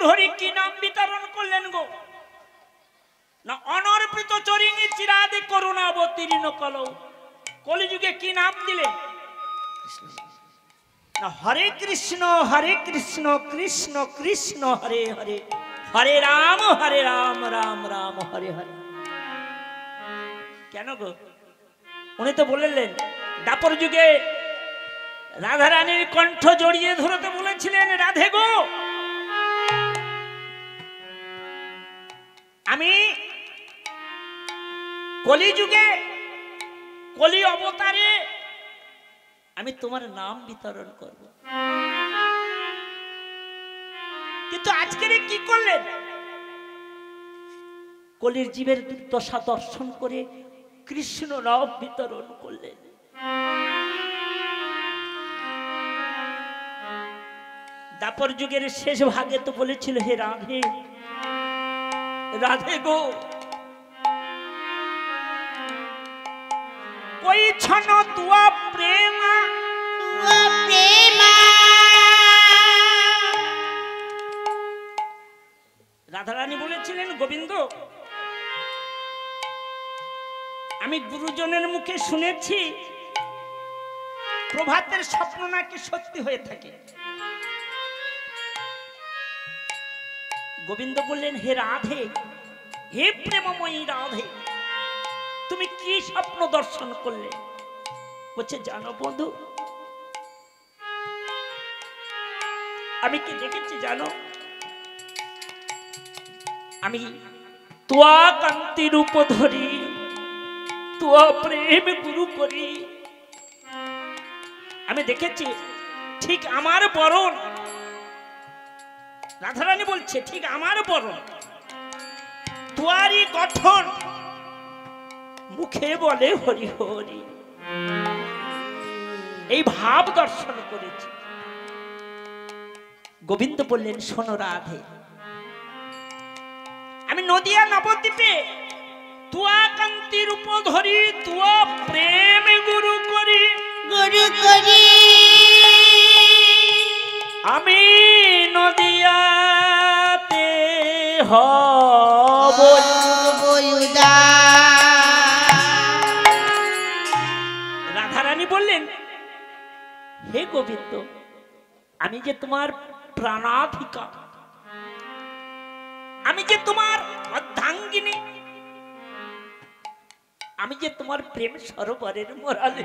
ধরি কি নাম বিতরণ করলেন গো? না অনর্পিত চরিণী চিরাদে করুণাবতীর্ণ কলৌ, কলিযুগে কি নাম দিলেন? না হরে কৃষ্ণ কৃষ্ণ কৃষ্ণ হরে হরে, হরে রাম রাম রাম হরে হরে। কেন গো? উনি তো বললেন দাপর যুগে রাধা রানীর কণ্ঠ জড়িয়ে ধরতে বলেছিলেন, রাধে গো আমি কলিযুগে কলি অবতারে আমি তোমার নাম বিতরণ করব। কিন্তু আজকের কি করলেন? কলির জীবের দুর্দশা দর্শন করে কৃষ্ণ নাম বিতরণ করলেন। দাপর যুগের শেষ ভাগে তো বলেছিল, হে রাধে রাধে গো कोई छनो तुआ प्रेमा রাধা রানী বলেছিলেন, গোবিন্দ আমি গুরুজনের মুখে শুনেছি প্রভাতের স্বপ্ন নাকি সত্যি হয়ে থাকে। গোবিন্দ বললেন, হে রাধে, হে প্রেমময়ী রাধে, তুমি কি স্বপ্ন দর্শন করলে? বলছে, জানো বন্ধু আমি কি দেখেছি জানো? আমি তোয়া কান্তি রূপ ধরি, তোয়া প্রেম গুরু করি। আমি দেখেছি ঠিক আমার বরণ, রাধারানী বলছে ঠিক আমার বরণ, তোয়ারই গঠন, মুখে বলে হরি হরি। এই ভাব দর্শন করেছি। গোবিন্দ বললেন, শোনো রাধে, আমি নদিয়া নবদ্বীপে তুয়া কান্তি রূপ ধরি, তুয়া প্রেম গুরু করি, গুরু করি। আমি নদিয়াতে হব রাধারানী বললেন, হে গোবিন্দ আমি যে তোমার প্রাণাধিকা, আমি যে তোমার অর্ধাঙ্গিনী, আমি যে তোমার প্রেম সরোবরের মোরালে,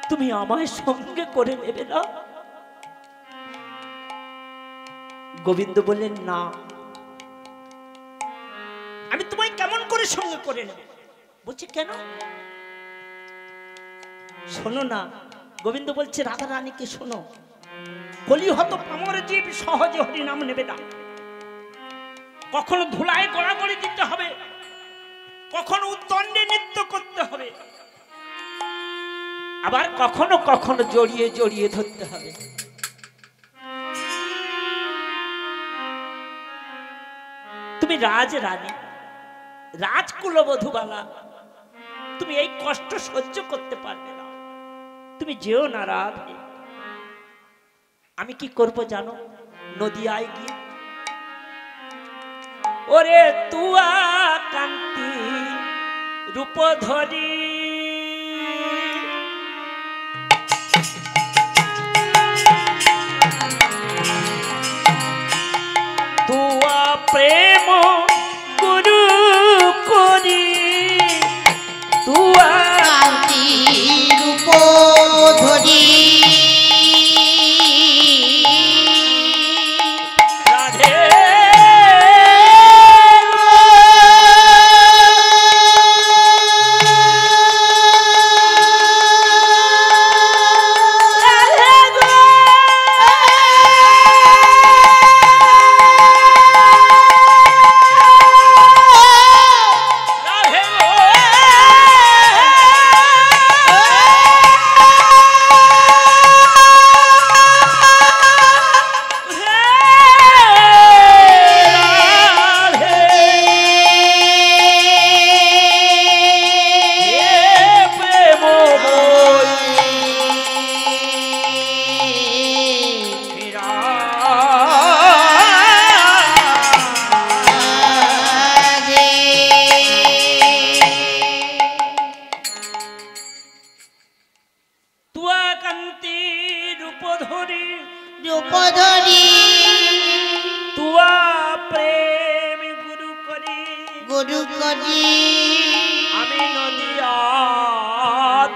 তুমি আমায় সঙ্গে করে নেবে না? গোবিন্দ বললেন, না, আমি তোমায় কেমন করে সঙ্গে করে নেব? বলছে, কেন? শোনো না। গোবিন্দ বলছে, রাধা রানীকে শোনো, কলি হত পামর জীব সহজে হরি নাম নেবে না। কখনো ধুলায় গড়াগড়ি দিতে হবে, কখনো উদ্দণ্ডে নৃত্য করতে হবে, আবার কখনো কখনো জড়িয়ে জড়িয়ে ধরতে হবে। তুমি রাজ রানী, রাজকুলবধূবালা, তুমি এই কষ্ট সহ্য করতে পারবে না, তুমি যেও না রাধে। আমি কি করব জানো? নদিয়ায় গিয়ে ওরে তুয়া কান্তি রূপ ধরি, তুয়া প্রেম গুরু করি, তুয়া কান্তি রূপ ধরি।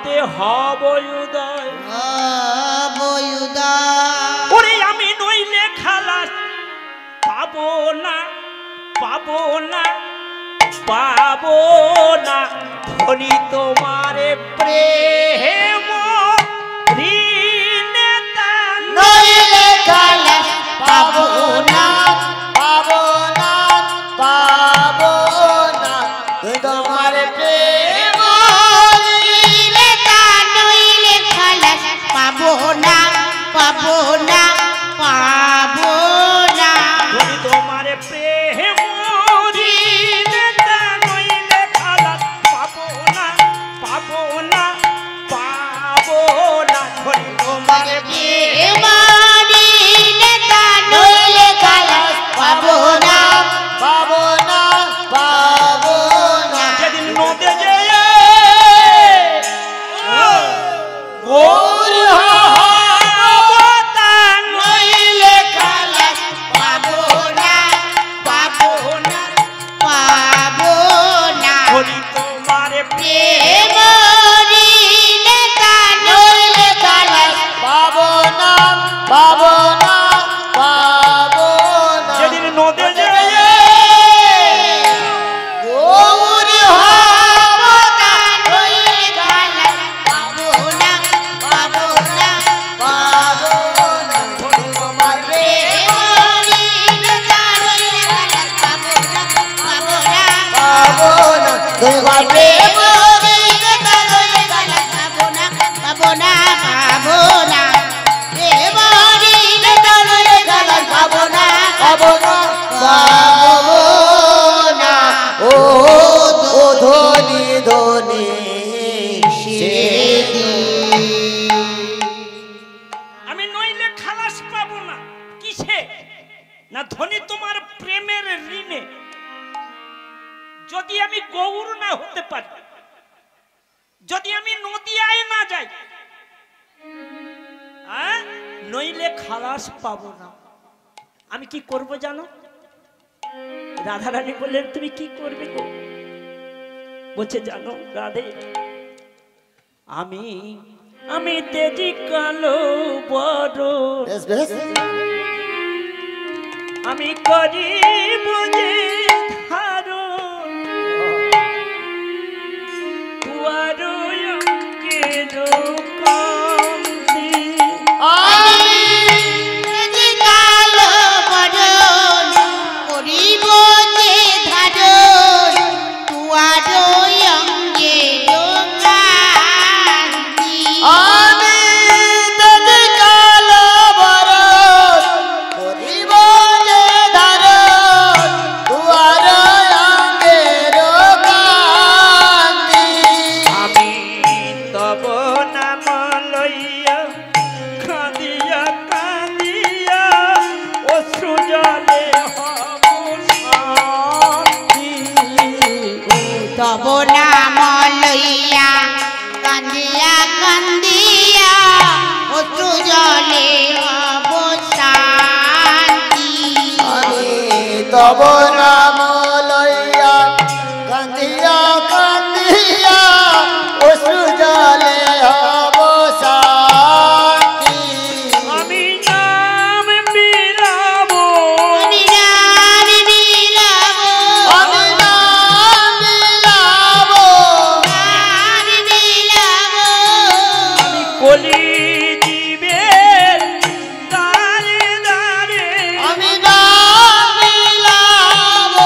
হাতে হব উদয় উদয় ওরে আমি নইলে খালাস পাবো না পাবো না পাবো না ধনী তোমারে প্রেম ঋণে দান নইলে খালাস পাবো না পাবো না পাবো না তোমার প্রেম ঋণে দান নইলে খালাস পাবো না পাবো না পাবো না ধনী তোমারে প্রেম ঋণে দান নইলে খালাস পাবো না পাবো না পাবো না ধনী তোমারে প্রেম ঋণে দান নইলে খালাস পাবো না পাবো না পাবো না যেদিন নদে যেয়ে গৌর অবতার নইলে খালাস পাবো না পাবো না পাবো না ধনী তোমারে প্রেম ঋণে দান নইলে খালাস পাবো না পাবো না পাবো না যেদিন নদে যেয়ে গৌর অবতার নইলে খালাস পাবো না পাবো না পাবো না তোমার প্রেম ঋণে দান নইলে খালাস পাবো না পাবো না পাবো না তোমার প্রেম ঋণে দান নইলে খালাস পাবো না পাবো না পাবো না প্রেম ঋণে দান নইলে খালাস পাবো না পাবো না পাবো না ও ধনী ধনী আমি নইলে খালাস পাবো না কিসে না ধনী তোমার প্রেমের ঋণে যদি আমি গৌর না হতে পারি যদি আমি নদিয়ায় না যাই নইলে খালাস পাবো না আমি কি করব জানো রাধারানী বললেন তুমি কি করবে গো বলছে জানো রাধে আমি আমি তেজি কালো বড় আমি করি বুঝে ধারো তুয়ারো অঙ্গের কান্তি আমি কালো বরণ করিব যে ধারণ তুয়ার অঙ্গে কান্তি আমি কালো বরণ করিব যে ধারণ তুয়ার অঙ্গে কান্তি আমি তব নাম লইয়া কাঁদিয়া কাঁদিয়া অশ্রু জলে হব শান্তি তব নাম লইয়া কান্দিয়া কান্দিয়া অশ্রু জলে অবসান্তি তব নাম লইয়া কান্দিয়া কান্দিয়া অশ্রু জলে অবসান্তি আমি নাম বিলাবো আমি নাম বিলাবো আমি নাম বিলাবো নাম বিলাবো আমি কলি জীবের দাঁড়ে দাঁড়ে আমি নাম বিলাবো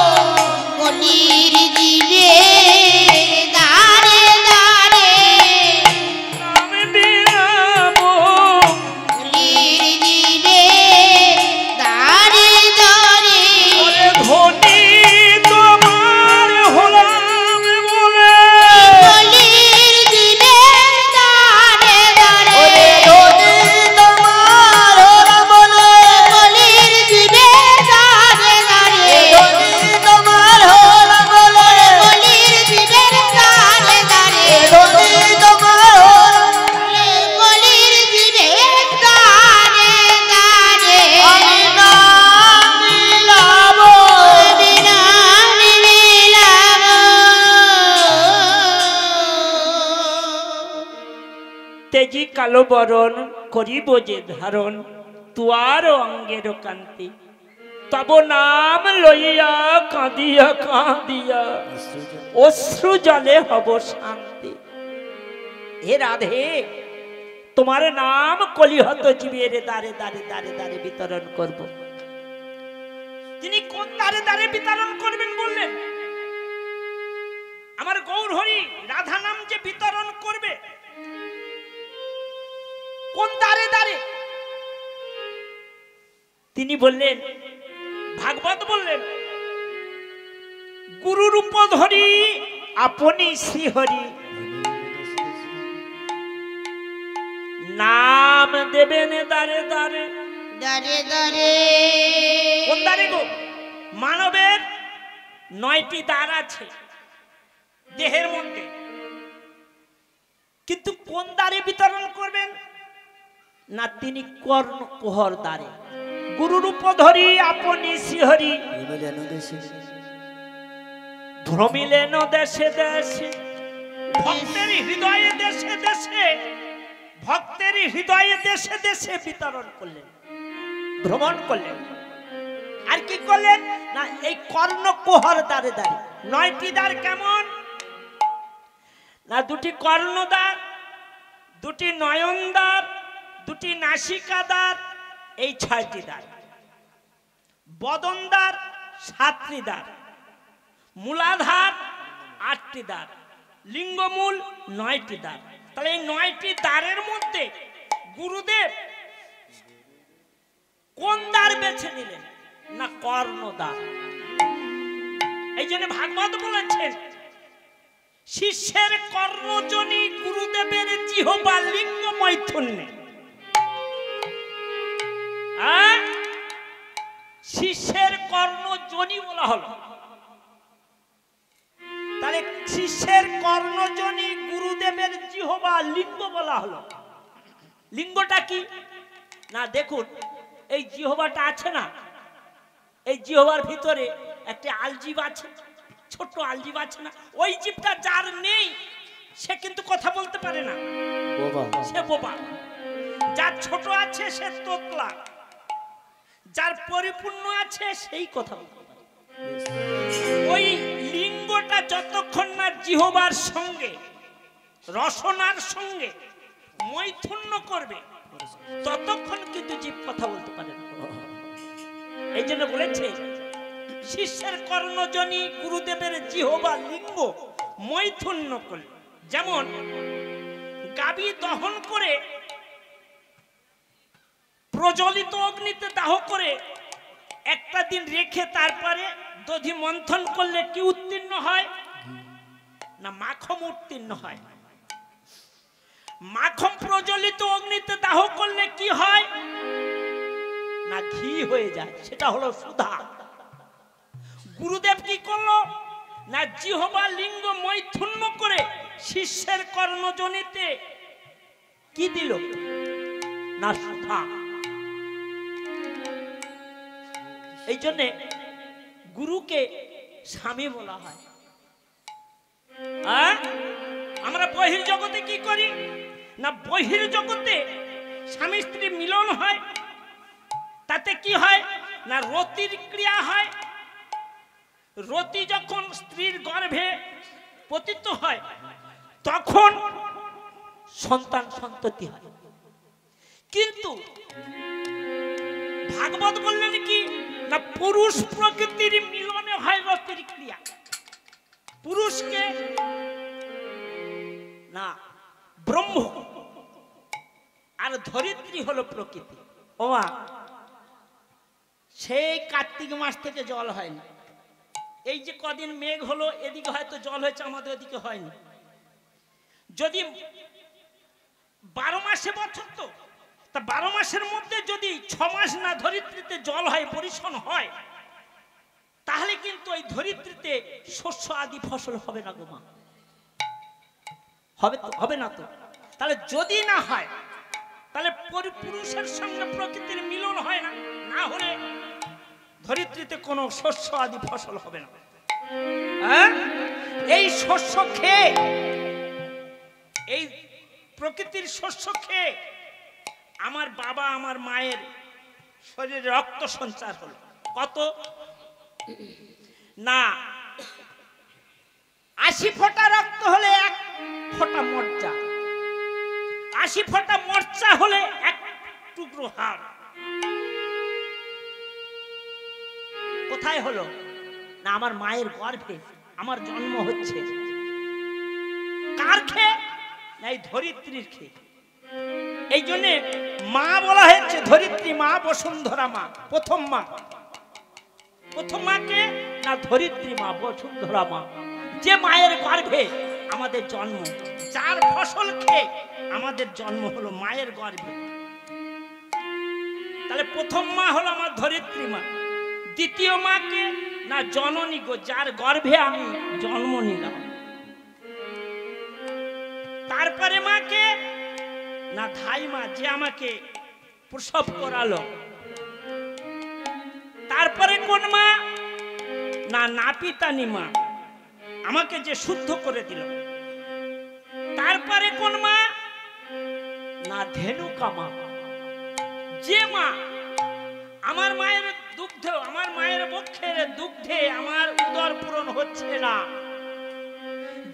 তেজি কালো বরণ করিব যে ধারণ, তুয়ার অঙ্গের কান্তি, তব নাম লইয়া কাঁদিয়া কাঁদিয়া অশ্রু জলে হব শান্তি। হে রাধে, তোমার নাম কলিহত জীবের দ্বারে দ্বারে দ্বারে দ্বারে বিতরণ করব। তিনি কোন দ্বারে দ্বারে বিতরণ করবেন বললেন? আমার গৌর হরি রাধা নাম যে বিতরণ করবে, কোন দ্বারে দ্বারে? তিনি বললেন, ভাগবত বললেন, গুরু রূপ ধরি আপনি শ্রীহরি নাম দেবেন দ্বারে দ্বারে দারে দারে। কোন দ্বারে গো? মানবের 9টি দ্বার আছে দেহের মধ্যে, কিন্তু কোন দ্বারে বিতরণ করবেন না? তিনি কর্ণ কোহর দ্বারে। গুরু রূপ ধরি আপনি শ্রীহরি ভ্রমিলেন দেশে দেশে, ভক্তের হৃদয়ে দেশে দেশে, ভক্তের হৃদয়ে দেশে দেশে বিতরণ করলেন, ভ্রমণ করলেন। আর কি করলেন না? এই কর্ণ কোহর দ্বারে দ্বারে। 9টি দ্বার কেমন না? 2টি কর্ণদ্বার, 2টি নয়ন দ্বার, 2টি নাসিকা দ্বার, এই 6টি দ্বার। বদন দ্বার 7টি দ্বার, মূলাধার 8টি দ্বার, লিঙ্গমূল 9টি দ্বার। তাহলে এই 9টি দ্বারের মধ্যে গুরুদেব কোন দ্বার বেছে নিলেন না? কর্ণদ্বার। এই জন্য ভাগবত বলেছেন, শিষ্যের কর্ণজনী গুরুদেবের জিহ্বা লিঙ্গ মৈথুন্যে। শিষ্যের কর্ণজনী বলা হলো। তাহলে শিষ্যের কর্ণজনী গুরুদেবের জিহ্বা লিঙ্গ বলা হলো। লিঙ্গটা কি না? দেখুন, এই জিহ্বাটা আছে না, এই জিহ্বার ভিতরে একটা আলজিভ আছে, ছোট্ট আলজিভ আছে না? ওই জীবটা যার নেই সে কিন্তু কথা বলতে পারে না, সে বোবা। যার ছোট আছে সে তোতলা, যার পরিপূর্ণ আছে সেই কথা বলতে পারে। ওই লিঙ্গটা যতক্ষণ না জিহ্বার সঙ্গে রসনার সঙ্গে মৈথুন্য করবে ততক্ষণ কিন্তু জীব কথা বলতে পারে না। এই জন্য বলেছে, শিষ্যের কর্ণজনী গুরুদেবের জিহ্বা লিঙ্গ মৈথুন্য করলে। যেমন গাবি দহন করে প্রজ্বলিত অগ্নিতে দাহ করে একটা দিন রেখে তারপরে দধি মন্থন করলে কি উত্তীর্ণ হয় না? মাখন উত্তীর্ণ হয়। মাখন প্রজ্বলিত অগ্নিতে দাহ করলে কি হয় না? ঘি হয়ে যায়, সেটা হলো সুধা। গুরুদেব কি করলো না? জিহ্বা লিঙ্গ মৈথুন্য করে শিষ্যের কর্ণজনীতে কি দিল না? সুধা। এই জন্য গুরুকে স্বামী বলা হয়। আমরা বহির জগতে কি করি না? বহির জগতে স্বামী স্ত্রী মিলন হয়, তাতে কি হয় না? রতির ক্রিয়া হয়। রতি যখন স্ত্রীর গর্ভে পতিত হয় তখন সন্তান সন্ততি হয়। কিন্তু ভাগবত বললেন কি না? পুরুষ প্রকৃতির মিলনে হয় রতির ক্রিয়া। পুরুষকে না ব্রহ্ম আর ধরিত্রী হলো প্রকৃতি। ওমা, সেই কার্তিক মাস থেকে জল হয়নি। এই যে কদিন মেঘ হলো, এদিকে হয়তো জল হয়েছে, আমাদের এদিকে হয়নি। যদি 12 মাসে বছর, তো তা 12 মাসের মধ্যে যদি 6 মাস না ধরিত্রীতে জল হয়, বর্ষণ হয়, তাহলে কিন্তু এই ধরিত্রীতে শস্য আদি ফসল হবে না গো মা। হবে তো? হবে না তো? তাহলে যদি না হয় তাহলে পুরুষের সঙ্গে প্রকৃতির মিলন হয় না, না হলে ধরিত্রীতে কোনো শস্য আদি ফসল হবে না। এই শস্য খেয়ে এই প্রকৃতির শস্য খেয়ে আমার বাবা আমার মায়ের শরীরে রক্ত সঞ্চার হলো। কত না 80 ফোঁটা রক্ত হলে 1 ফোঁটা মরচা, 80 ফোঁটা মরচা হলে 1 টুকরো হাড়। কোথায় হলো না আমার মায়ের গর্ভে আমার জন্ম হচ্ছে। কার খেয়ে না এই ধরিত্রীর খেয়ে। এই জন্যে মা বলা হয়েছে ধরিত্রী মা, বসুন্ধরা মা। প্রথম মা, প্রথম মাকে না ধরিত্রী মা, বসুন্ধরা মা। যে মায়ের গর্ভে আমাদের জন্ম, যার ফসল খেয়ে আমাদের জন্ম হলো মায়ের গর্ভে। তাহলে প্রথম মা হলো আমার ধরিত্রী মা। দ্বিতীয় মাকে না জননী গো, যার গর্ভে আমি জন্ম নিলাম। তারপরে মাকে না ধাই মা, যে আমাকে প্রসব করালো। তারপরে কোন মা না নাপিতানি মা, আমাকে যে শুদ্ধ করে দিল। তারপরে কোন মা না ধেনুকা মা, যে মা আমার মায়ের দুগ্ধে, আমার মায়ের বক্ষের দুগ্ধে আমার উদর পূরণ হচ্ছে না,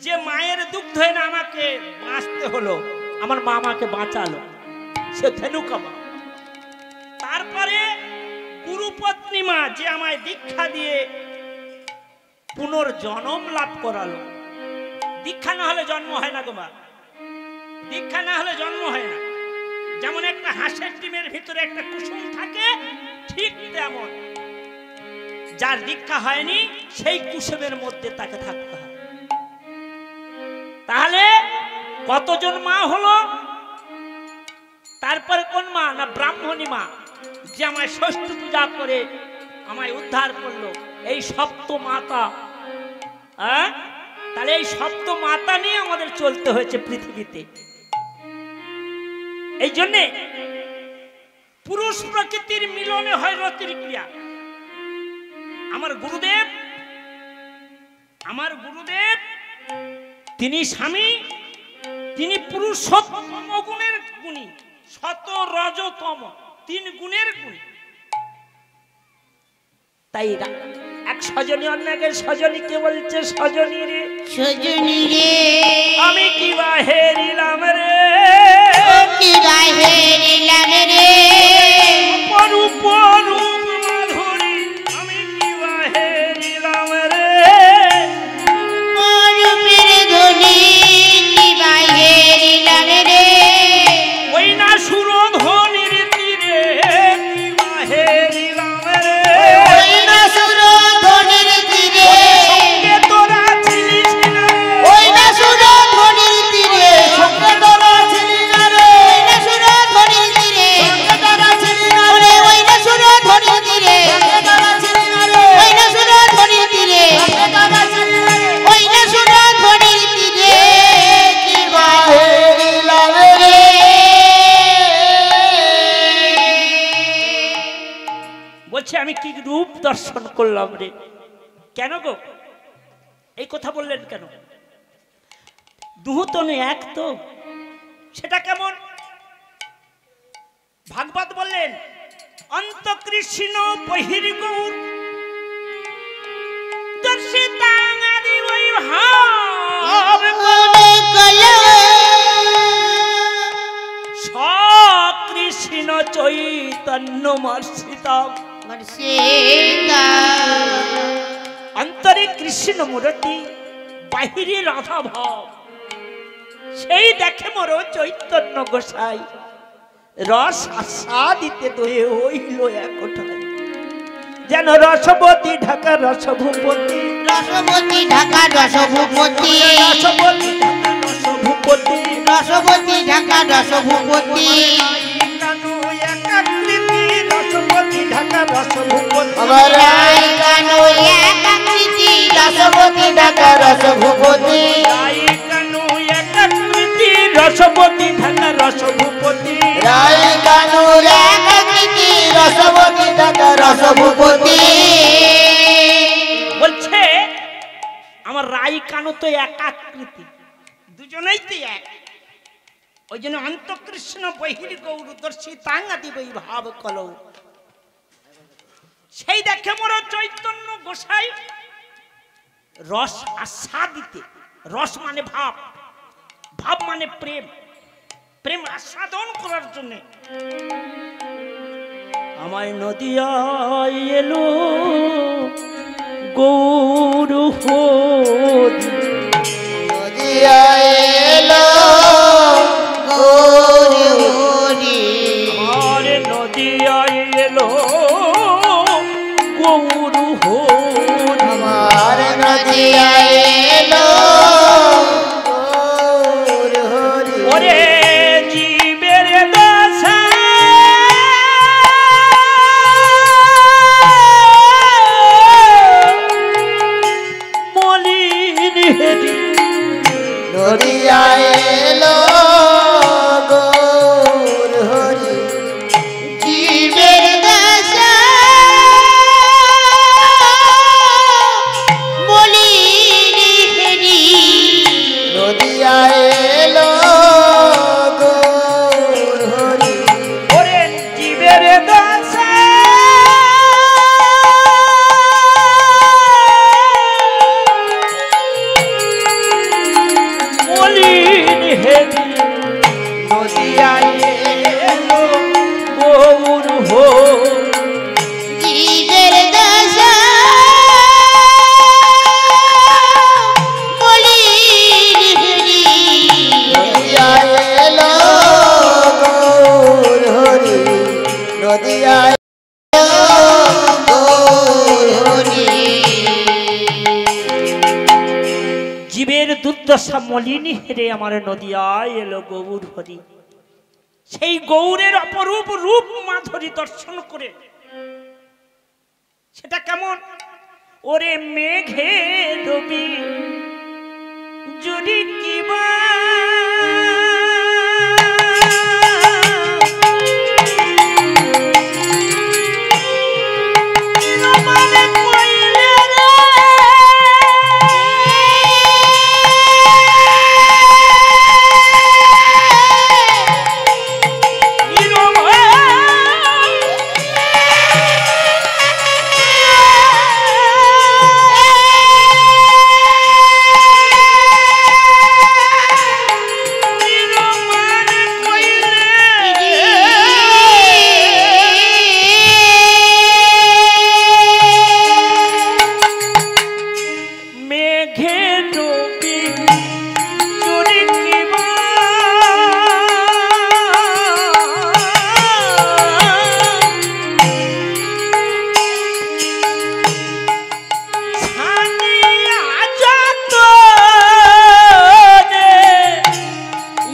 যে মায়ের দুগ্ধে না আমাকে বাঁচতে হলো, আমার মা আমাকে বাঁচালো, সে ধেনুকা মা। তারপরে গুরুপত্নী মা, যে আমায় দীক্ষা দিয়ে পুনর্জন্ম লাভ করালো। দীক্ষা না হলে জন্ম হয় না গো মা, দীক্ষা না হলে জন্ম হয় না। যেমন একটা হাঁসের ডিমের ভিতরে একটা কুসুম থাকে, ঠিক তেমন যার দীক্ষা হয়নি সেই কুসুমের মধ্যে তাকে থাকতে হয়। তাহলে কতজন মা হলো? তারপরে কোন মা না ব্রাহ্মণী মা, যে আমায় ষষ্ঠী পূজা করে আমায় উদ্ধার করলো, এই সপ্ত মাতা। তাহলে এই সপ্ত মাতা নিয়ে আমাদের চলতে হয়েছে পৃথিবীতে। এই জন্যে পুরুষ প্রকৃতির মিলনে হয় রতির ক্রিয়া। আমার গুরুদেব তিনি স্বামী, তিনি পুরুষোত্তম গুণের গুণী, শত রজতম 3 গুণের গুণী। তাই এক সজনী অন্যকে সজনীকে বলছে সজনী রে, সজনী রে আমি কি বাহেরিলাম রে, কি বাহেরিলাম রে, অপরূপ মাধুরী আমি কি বাহেরিলাম রে, অরূপের ধ্বনি কি বাহেরিলাম রে, ওই না সুরধ্বনির তীরে কি বাহেরিলাম রে, ওই না সুরধ্বনির তীরে, সঙ্গে তোরা ছিলিস না, ওই না সুরধ্বনির তীরে, সঙ্গে তোরা ছিলি না রে, ওই না সুরধ্বনির তীরে, সঙ্গে তোরা ছিলি না রে, ওই না সুরধ্বনির তীরে, সঙ্গে তোরা ছিলি না রে, ওই না সুরধ্বনির তীরে, সঙ্গে তোরা ছিলি না রে, ওই না সুরধ্বনির তীরে কি বাহেরিলাম রে। বলছে আমি কি রূপ দর্শন করলাম রে। কেন গো এই কথা বললেন কেন? দুহতনে এক তো, সেটা কেমন? ভাগবত বললেন অন্তকৃষ্ণ বহির্গৌর দর্শিতাঙ্গাদি বৈভাব সকৃষ্ণ চৈতন্য মর্ষিতম। অন্তরে কৃষ্ণ মূরতি, বাহিরে রাধা ভাব, সেই দেখে মোর চৈতন্য গোসাই, রস আস্বাদিতে দোয়ে হইল একটাই, যেন রসবতী ঢাকা রসভূপতি, রসবতী ঢাকা রসভূপতি, রসবতী ঢাকা রসভূপতি, রসবতী ঢাকা রসভূপতি, কানু একাকৃতি রসবতী ঢাকা রসভূপতি, রাই কানু একাকৃতি রসবতী ঢাকা রসভূপতি, রাই কানু একাকৃতি রসবতী ঢাকা রসভূপতি, রাই কানু একাকৃতি রসবতী ঢাকা রসভূপতি। বলছে আমার রাই কানু তো একাকৃতি, দুজনেই তো এক। ওই জন্য অন্তকৃষ্ণ বহির গৌর দর্শী তাঙ্গাতি বই ভাব কলৌ। সেই দেখে মোর চৈতন্য গোসাই রস আস্বাদিতে, রস মানে ভাব, ভাব মানে প্রেম, প্রেম আস্বাদন করার জন্য আমায় নদিয়ায় এলো গৌর হরি, নদিয়ায় এলো গৌর হরি, আমার নদিয়ায় এলো গৌর হরি, আমার নদিয়ায় এলো গৌর হরি। ওরে জীবের দশা মলিন হেরি, নদিয়ায় এলো গৌর হরি, জীবের দশা মলিন হেরি, নদিয়ায় এলো গৌর হরি, ওরে জীবের দশা মলিন হেরি, নদিয়ায় এলো গৌর হরি, জীবের দশা মলিন হেরি, নদিয়ায় এলো গৌর হরি, নদিয়ায় এলো গৌর হরি। জীবের দুর্দশা মলিনী হেরে আমার নদিয়ায় এলো গৌর হরি। সেই গৌরের অপরূপ রূপ মাধুরী দর্শন করে সেটা কেমন, ওরে মেঘে রবি যদি কিবা মানে কইলে রে মেঘে ডুবি চুরি কিবা ছানিয়া যত রে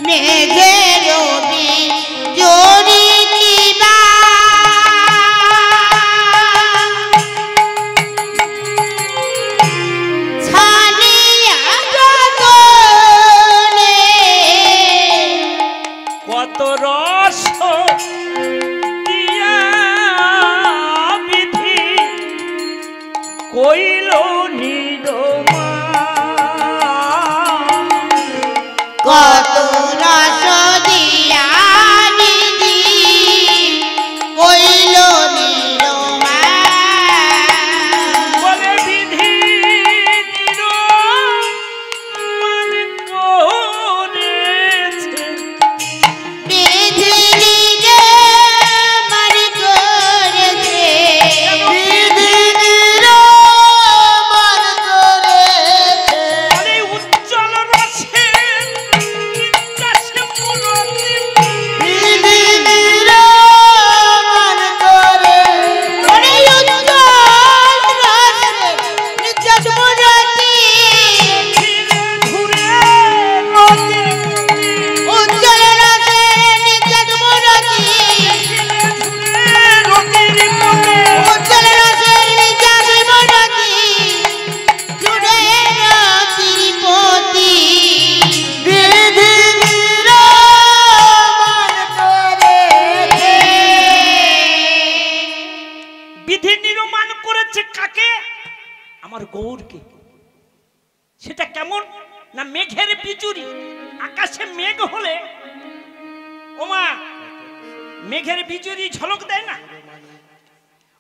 মেঘে রবি জরি কিবা ছানিয়া যত রে কত রস দিয়া বিধি কইল নিরমা, কত রস দিয়া নিধি কইল নীলমা, বলে বিধি নিরমান করেছে, বিধি নিজে মার করেছে, বিধি নিরমান করেছে, বলে উজ্জ্বল রসে নির্যাসে মুরতি, বিধি নিরমান করে, ওরে উজ্জ্বল রসে নির্যাস মুরতি, ফিরে ঘুরে নদী উজ্জ্বল রসে নির্যাস মুরতি, নদীর মনে উজ্জ্বল রসে নির্যাস মুরতি, জুড়ে তিরুপতি, বিধি নিরমান করেছে, বিধি নির্মাণ করেছে কাকে, আমার গৌরকে। সেটা কেমন না মেঘের বিজুরি, আকাশে মেঘ হলে ওমা মেঘের বিজুরি ঝলক দেয় না,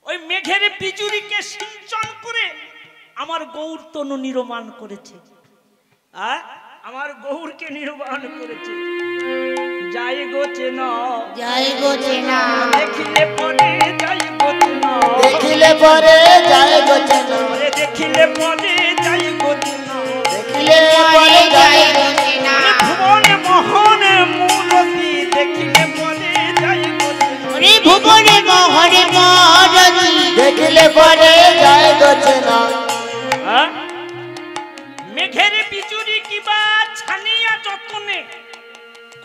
ওই মেঘের বিজুরিকে সিঞ্চন করে আমার গৌর তনু নির্মাণ করেছে, আমার গৌরকে নির্মাণ করেছে। যাই গোছে না, যাই গোছে না, দেখিলে পরে যাই গোছে না, দেখিলে পরে যাই গোছে না, দেখিলে পরে যাই গোছে না, দেখিলে পরে যাই গোছে না, ভুবনে মোহনে মূরতি দেখিলে পরে যাই গোছে না, ওরে ভুবনে মোহনে মূরতি দেখিলে পরে যাই গোছে না। মেঘের বিজুরি কিবা ছানিয়া যতনে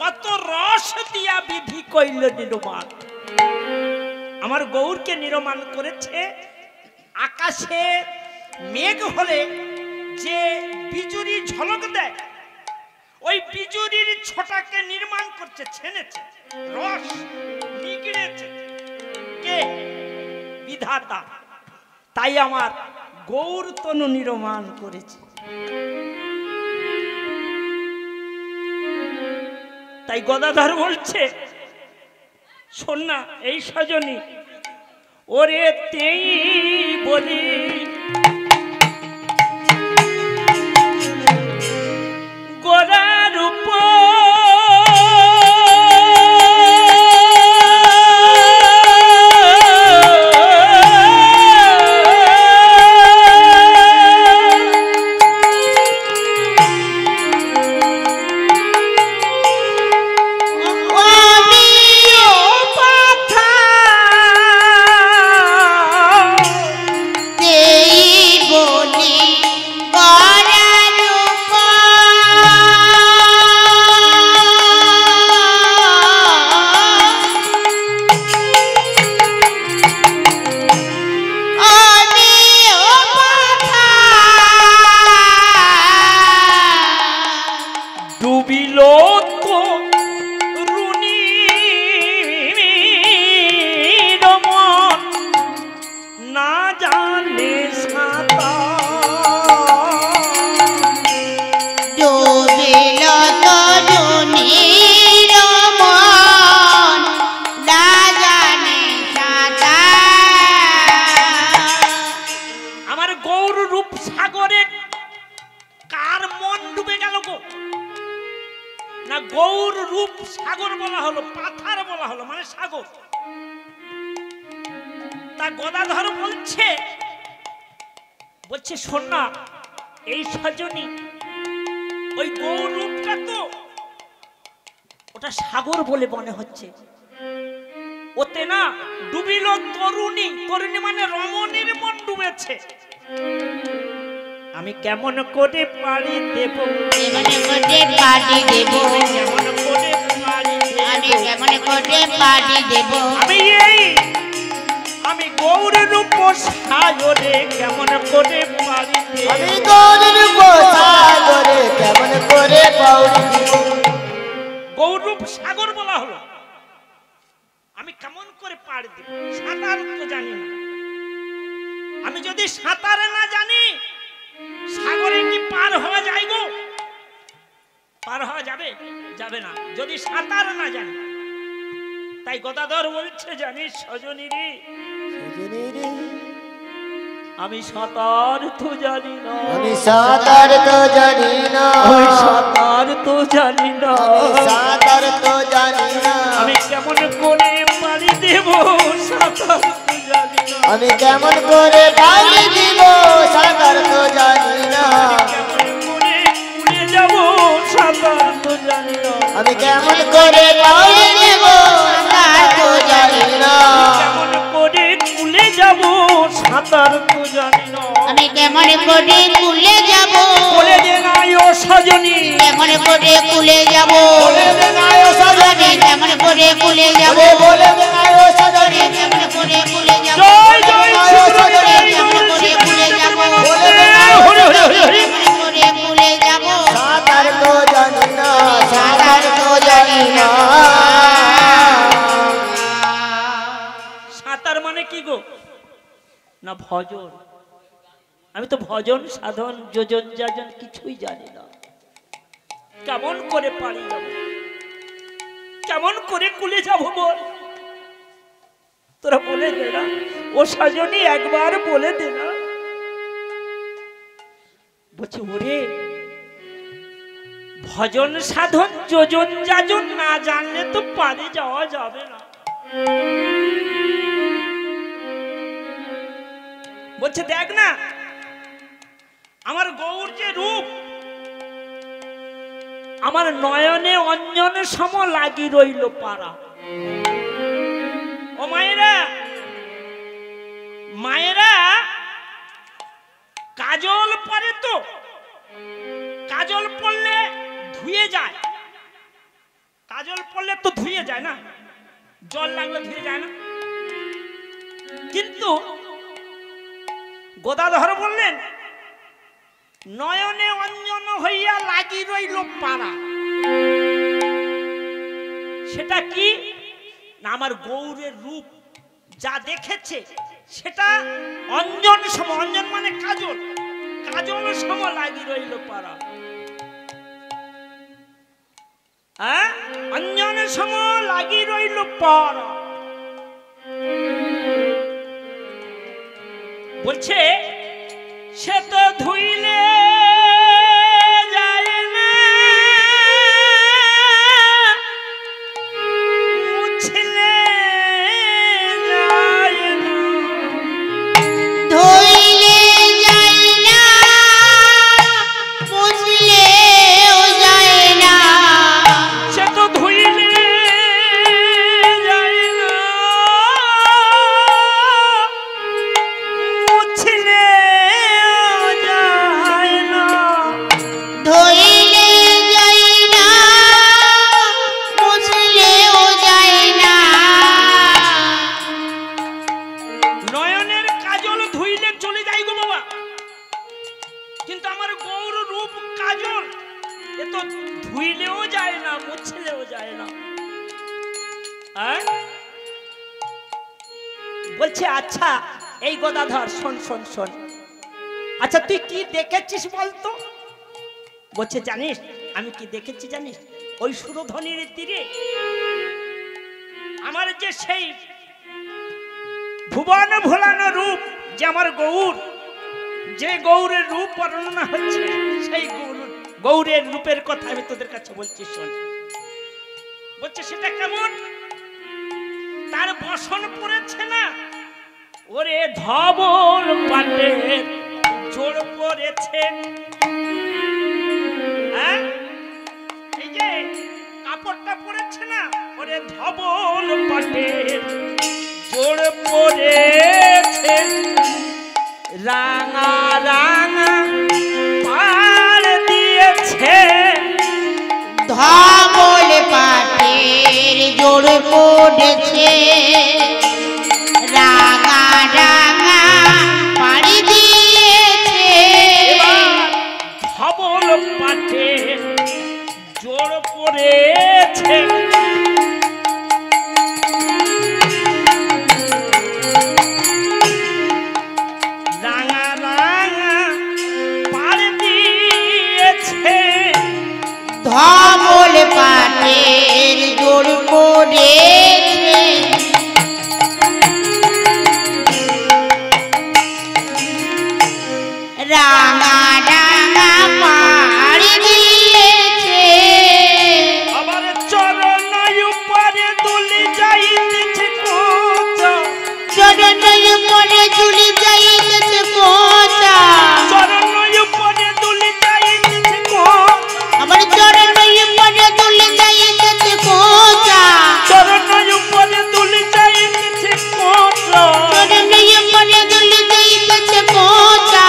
কত রস দিয়া বিধি কইল নির্মাণ। আমার গৌরকে নির্মাণ করেছে। আকাশে মেঘ হলে যে বিজুরি ঝলক দেয়, ওই বিজুরির ছোটাকে নির্মাণ করছে, ছেনেছে, রস নিগড়েছে কে? বিধাতা। তাই আমার গৌর তনু নির্মাণ করেছে। তাই গদাধর বলছে, শোন না এই সজনী, ওরে তেই বলি গোরার উপর গৌর রূপ সাগর বলা হলো, পাথার বলা হলো, মানে সাগর। তা গদাধর বলছে শোন না এই সজনী, ওই গৌর রূপটা তো ওটা সাগর বলে মনে হচ্ছে, ওতে না ডুবিল তরুণী, তরুণী মানে রমণীর মন ডুবেছে। আমি কেমন করে পাড়ি দেব, কেমন করে পাড়ি দেব, কেমন করে পাড়ি দেব, আমি কেমন করে পাড়ি দেব, আমি গৌর রূপ সাগরে কেমন করে পাড়ি দেব, আমি গৌর রূপ সাগরে কেমন করে পাড়ি দেব। গৌর রূপ সাগর বলা হলো, আমি কেমন করে পাড়ি দেব? সাঁতার তো জানি না। আমি যদি সাঁতার না জানি সাগরে কি পার হওয়া যায় গো? পার হওয়া যাবে? যাবে না যদি সাঁতার না জানি। তাই গদাধর বলছে, জানিস সজনী রে, আমি সাঁতার তো জানি না, আমি সাঁতার তো জানি না, ওই সাঁতার তো জানি না, সাঁতার তো জানি না, আমি কেমন করে পাড়ি দেব সাঁতার তো জানি না, আমি কেমন করে পাড়ি দিব সাঁতার তো জানি না, কেমন করে উড়ে যাব সাঁতার তো জানি না, আমি কেমন করে পাড়ি দিব সাঁতার তো জানি না, কেমন করে কুলে যাব সাঁতার তো জানি না, আমি কেমন করে কুলে যাব, বলে দে না ও সজনী, কেমন করে কুলে যাব, বলে দে না ও সজনী, কেমন করে কুলে যাব, বলে দে না ও সজনী, কেমন করে কুলে যাব, জয় জয় সজনী, কেমন করে কুলে যাব, হরি হরি হরি হরি, কেমন করে কুলে যাব, সাঁতার তো জানি না, সাঁতার তো জানি না। সাঁতার মানে কি গো? না ভজন। আমি তো ভজন সাধন যোজন যাজন কিছুই জানি না। কেমন করে পারি যাব, কেমন করে কুলে যাব বল? তোরা বলে দে না ও সজনী, একবার বলে দে না। বলছে ওরে ভজন সাধন যোজন যাজন না জানলে তো পারে যাওয়া যাবে না। বলছে দেখ না আমার গৌর যে রূপ, আমার নয়নে অঞ্জনে সম লাগি রইল পারা। ও মায়েরা, মায়েরা কাজল পরে তো, কাজল পরলে ধুয়ে যায়, কাজল পরলে তো ধুয়ে যায় না, জল লাগলে ধুয়ে যায় না। কিন্তু গদাধর বললেন নয়নে অঞ্জন হইয়া লাগি রইল পারা। সেটা কি না, আমার গৌরের রূপ যা দেখেছে সেটা অঞ্জন সম, অঞ্জন মানে কাজল, কাজল সম লাগি রইল পারা। অঞ্জন সম লাগি রইল পারা। বলছে সে তো ধুইলে যায় না, মুছলে যায় না, ধুইলে যায় না, মুছলেও যায় না। সে তো ধুইলে যায় না, মুছলে যায় না, ধুইলে যায় না, মুছলেও যায় না। নয়নের কাজল ধুইলে চলে যাই গো বাবা, কিন্তু আমার গৌর রূপ কাজল এ তো ধুইলেও যায় না, মুছলেও যায় না। বলছে আচ্ছা এই গদাধর শোন শোন শোন, আচ্ছা তুই কি দেখেছিস বলতো? বলছে জানিস আমি কি দেখেছি জানিস? ওই সুরধ্বনির তীরে আমার যে সেই ভুবন ভোলানো রূপ, যে আমার গৌর, যে গৌরের রূপ বর্ণনা হচ্ছে, সেই গৌরের রূপের কথা আমি তোদের কাছে বলছি শোন। বলছে সেটা কেমন? তার বসন পড়েছে না, ওরে ধবল পাটের জোড় পড়েছে। এই যে কাপড়টা পড়েছে না, ওরে ধবল পাটের জোড় পড়েছে, রাঙা রাঙা পাড় দিয়েছে, ধবল পাটের জোড় পড়েছে, রাঙা রাঙা পাড়ি দিয়েছে। ধবল পাটের জোড় পড়েছে, রাঙা রাঙা পাড় দিয়েছে, ধবল পাটের জোড় পড়েছে, রাঙা রাঙা পাড়ি দিয়েছে। আবার চরণ উপরে দুলি যাইতেছে কোচা, চরণ উপরে দুলি যাইতেছে কোচা, চরণ উপরে দুলি যাইতেছে কোচা, আবার চরণ উপরে দুলি যাইতেছে কোচা, চরণ উপরে দুলি যাইতেছে কোচা, চরণ উপরে দুলি যাইতেছে কোচা।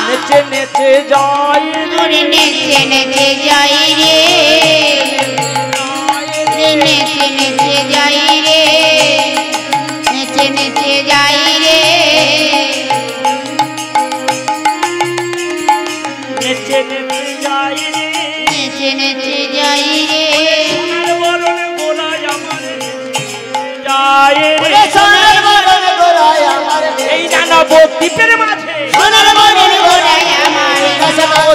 নেচে নেচে যাই ওরে নেচে নেচে যাই রে, নেচে নেচে যাই রে, নেচে নেচে যাই রে, নেচে নেচে যাই রে, নেচে নেচে যাই রে। সোনার বরণ গোলায় আমার যাই রে, সোনার বরণ গোড়ায় আমার এই জানাব দ্বীপের মাঝে, সোনার বরণ গোড়ায় আমার,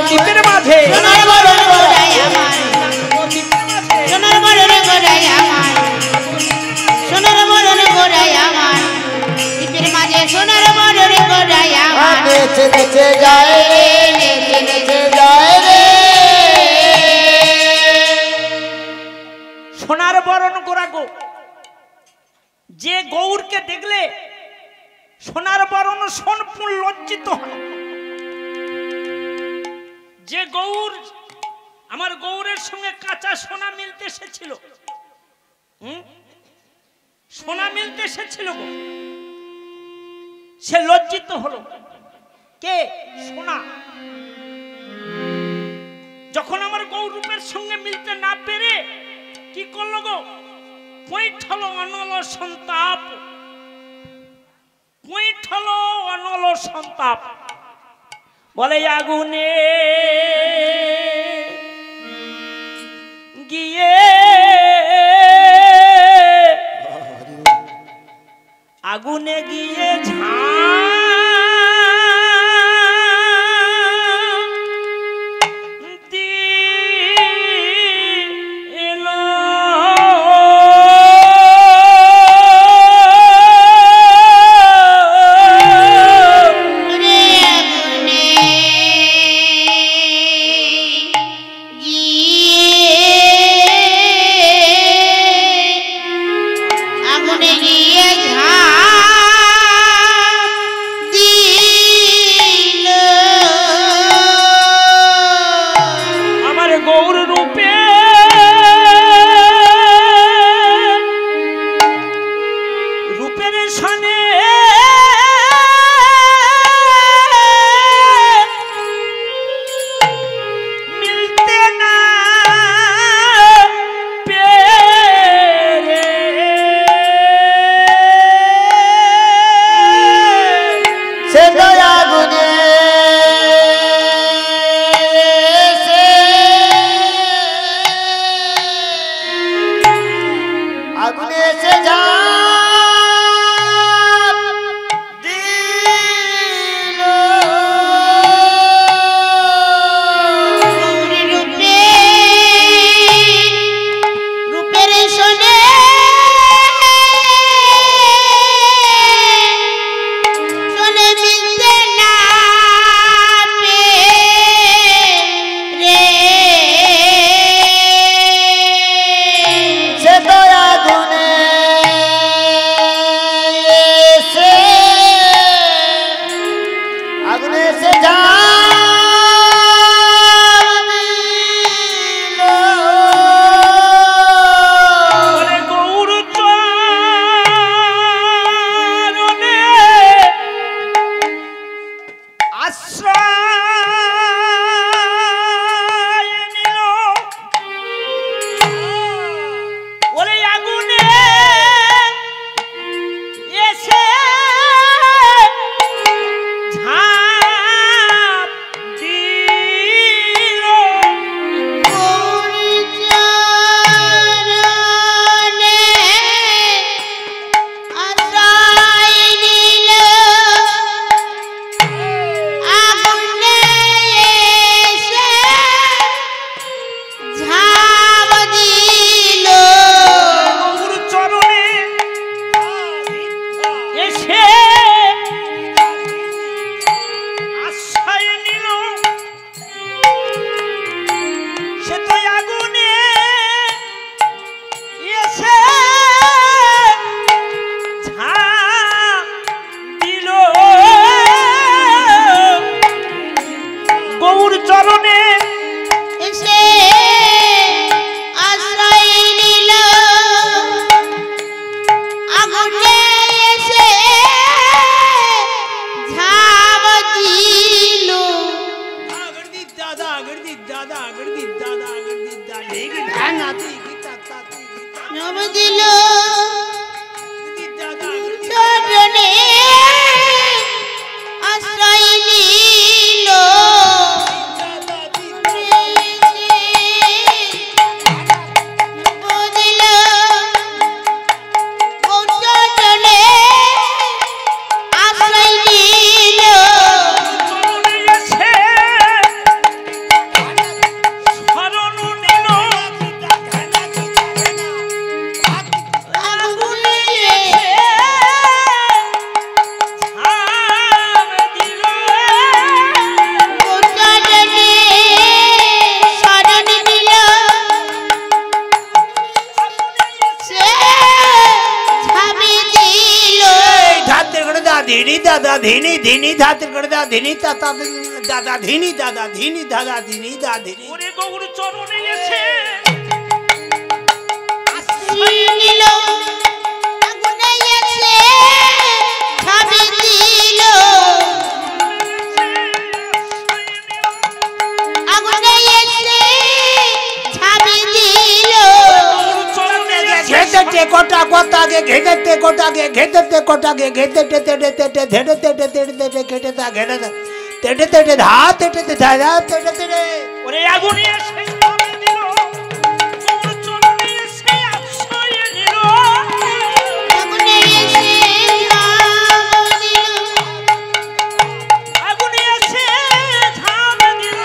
দ্বীপের মাঝে, সোনার বরণ গোড়ায় আমার, দ্বীপের মাঝে, সোনার বরণ গোড়ায় আমার, নেচে নেচে যায় রে নেচে নেচে যায় রে সোনার বরণ গোরা গো, যে গৌরকে দেখলে সোনার বরণ সম্পূর্ণ লজ্জিত হল। যে গৌর আমার গৌরের সঙ্গে কাঁচা সোনা মিলতে এসেছিল, সোনা মিলতে এসেছিল গো, সে লজ্জিত হলো। কে? সোনা। যখন আমার গৌর রূপের সঙ্গে মিলতে না পেরে কি করলো গো? পৈঠল অনল সন্তাপ, পৈঠল অনল সন্তাপ। বলে আগুনে গিয়ে আগুনে গিয়ে ধিনি দাদা ধিনি ধিনি ধাতে করে দা ধিনি দাদা দাদা ধিনি দাদা ধিনি দাদা ধিনি দা ধিনি ওরে গৌর চরণে এসে নিল আগুনে এসে ছাবি দিল আগুনে এসে ছাবি দিল ঘেটে কোটা কোটাকে ঘেটে কোটাকে ঘেটে কোটাকে ঘেটে টেটে টেটে ধেড়ে টেটে টেটে ঘেটে দা ঘেটে দা টেটে টেটে ধা টেটে ধা ধা টেটে টেটে ওরে আগুনে এসে ছাবি দিল গৌর চরণে এসে আশ্রয় নিল আগুনে এসে আগুনে এসে ছাবি দিল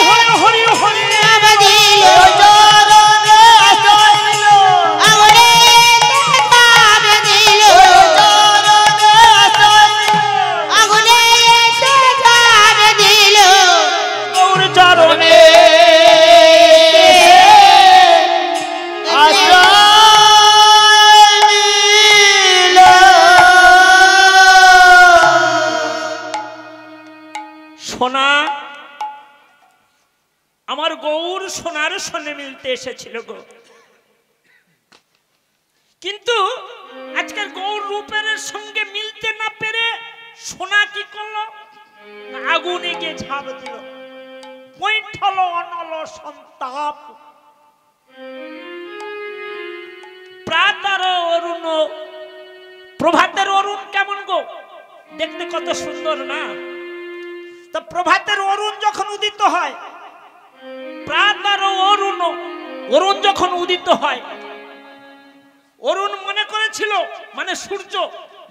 হরি হরি গৌর চরণে সোনা আমার গৌর সোনার সঙ্গে মিলতে এসেছিল গো, কিন্তু আজকের গৌর রূপের সঙ্গে মিলতে না পেরে সোনা কি করলো, আগুনে গিয়ে ঝাঁপ দিল। বৈঠল অনল সন্তাপ প্রাতর অরুণ, প্রভাতের অরুণ কেমন গো, দেখতে কত সুন্দর না। তো প্রভাতের অরুণ যখন উদিত হয়, প্রাতর অরুণ, অরুণ যখন উদিত হয়, অরুণ মনে করেছিল মানে সূর্য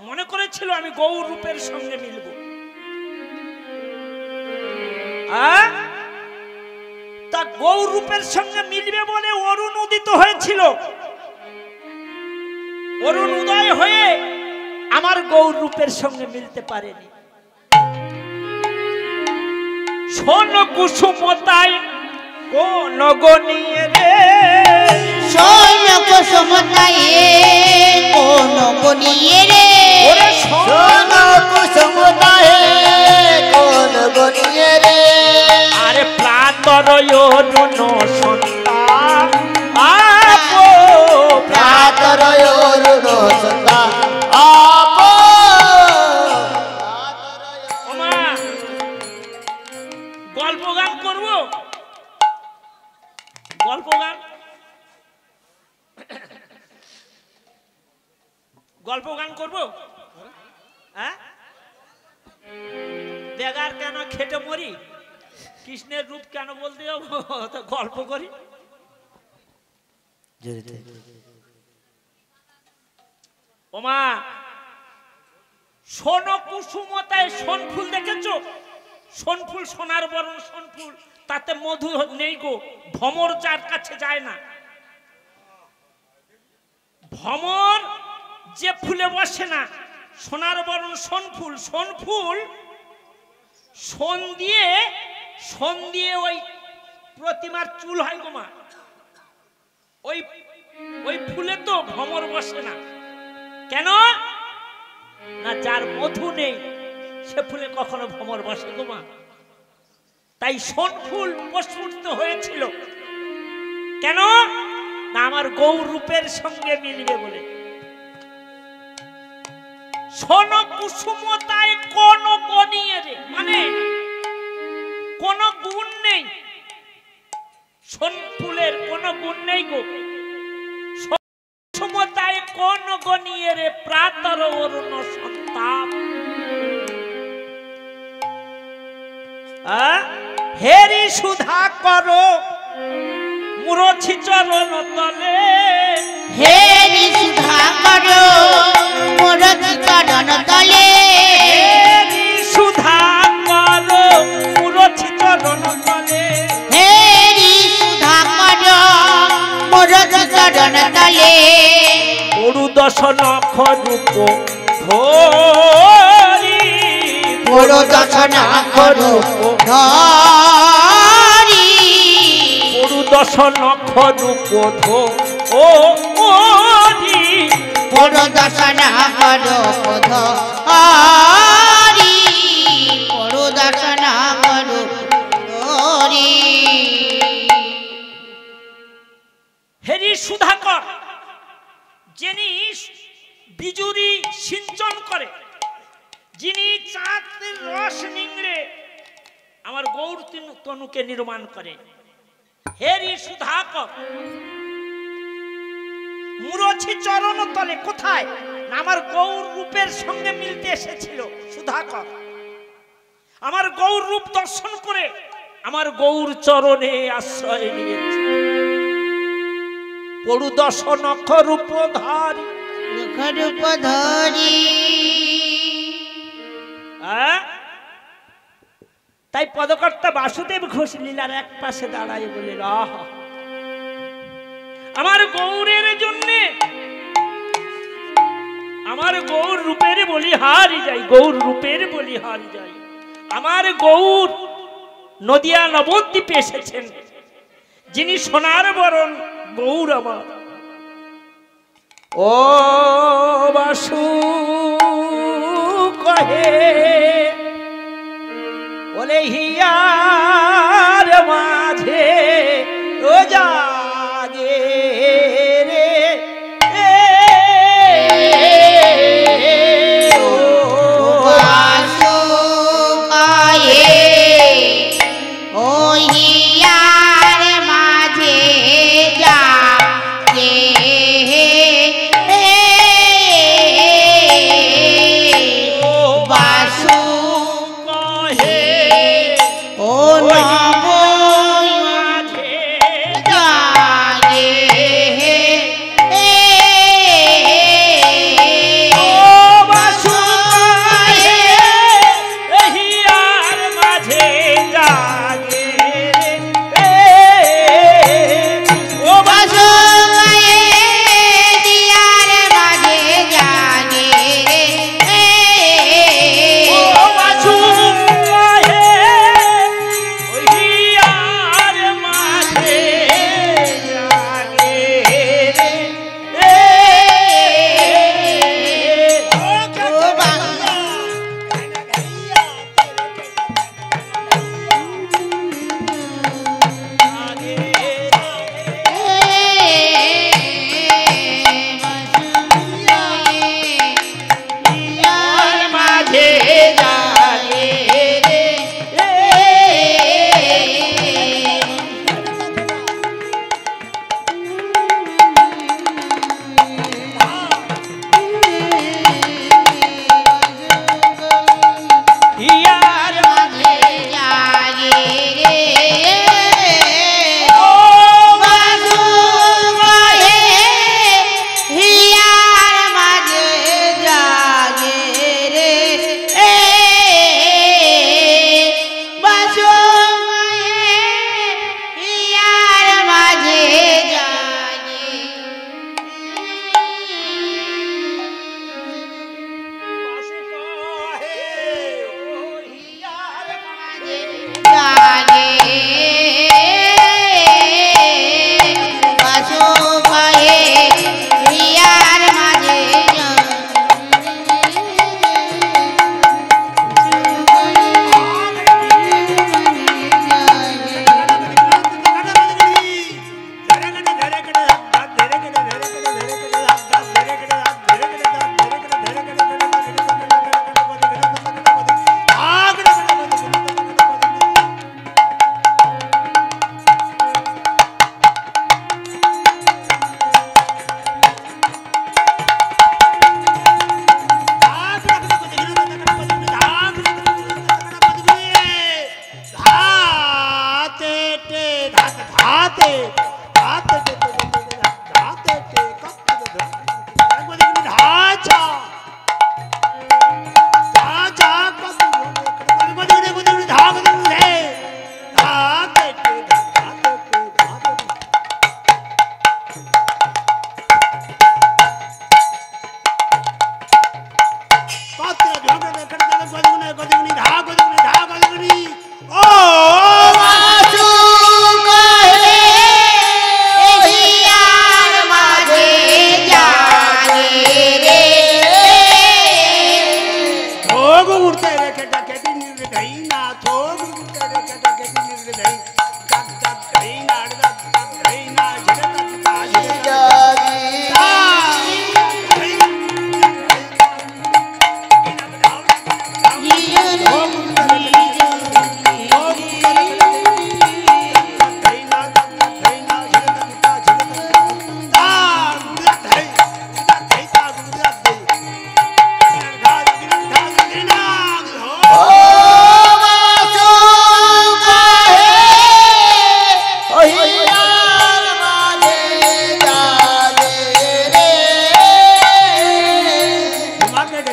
মনে করেছিল আমি গৌর রূপের সঙ্গে মিলব। তা গৌর রূপের সঙ্গে মিলবে বলে অরুণ উদিত হয়েছিল। অরুণ উদয় হয়ে আমার গৌর রূপের সঙ্গে মিলতে পারেনি। শোন কুসুমতায় কোন গনিয়ে রে, শোন কুসুমতায় কোন গনিয়ে রে, ওরে শোন কুসুমতায় কোন গনিয়ে রে, আরে প্রাতর অরুণ সন্তান আপো প্রাতর অরুণ সন্তান আপো। ওমা গল্প গান করব, গল্প গান, গল্প গান করব, হ্যাঁ বেগার কেন খেটে মরি, কৃষ্ণের রূপ কেন বলতে যাবো, তো গল্প করি। ওমা সোন কুসুমতায় সোন ফুল দেখেছো, সোন ফুল সোনার বরণ সোন ফুল, তাতে মধু নেই গো, ভ্রমর যার কাছে যায় না। ভ্রমর যে ফুলে বসে না, সোনার বরণ সোন ফুল, সোন ফুল সোন দিয়ে ওই প্রতিমার চুল হয় গো মা, ওই ওই ফুলে তো ভ্রমর বসে না। কেন না, যার মধু নেই সে ফুলে কখনো ভ্রমর বসে গো মা। তাই সোন ফুল প্রস্ফুটিত হয়েছিল কেন না, আমার গৌর রূপের সঙ্গে মিলবে বলে। সোন কুসুমতায় কোন গনিয়ে রে, মানে কোন গুণ নেই, সোন ফুলের কোন গুণ নেই গো। কুসুমতায় কোন গনিয়ে রে, প্রাতর অরুণ সন্তাপ। হেরি সুধা করো মুরছি চরণ তলে, হেরি সুধা করো মুরছি চরণ তলে, হেরি সুধা করো মুরছি চরণ তলে, হেরি সুধা করো মুরছি চরণ তলে, পুরু দশ নখ রূপ ধরি বড় দশনা করো ধরি পড়ু দশ নখ রূপ ও বড় দশনা করো ধরি বড় দশনা করো ধরি হেরি সুধাকর যিনি বিজুরি সিঞ্চন করে, যিনি চাঁদের রস নিংড়ে আমার গৌর তনুকে নির্মাণ করে, হেরি সুধাকর মুরছি চরণ তলে। কোথায়? না আমার গৌর রূপের সঙ্গে মিলতে এসেছিল সুধাকর। আমার গৌর রূপ দর্শন করে আমার গৌর চরণে আশ্রয় নিয়েছে। পড়ু দশ নখ রূপ ধারি রূপ ধরি তাই পদকর্তা বাসুদেব ঘোষ লীলার এক পাশে দাঁড়ায় বলে, আমার গৌরের জন্যে আমার গৌর রূপের বলিহারি যাই, গৌর রূপের বলিহারি যাই। আমার গৌর নদিয়া নবদ্বীপে এসেছেন, যিনি সোনার বরণ গৌর আমার। ও বাসু কহে বলে হিয়ার মাঝে ও জাগে রে বাসু কায়ে ওই হিয়ার মাঝে জাগে বাসু কহে ও নব মাঝে জাগে ও বাসু কহে হিয়ার মাঝে জাগে রে ও বাসু গায়ে দিয়ার মাঝে জাগে ও বাসু কহে হিয়ার মাঝে জাগে রে ও বাংলা মাঝে জাগে হিয়ার বাসু কহে ও হিয়ার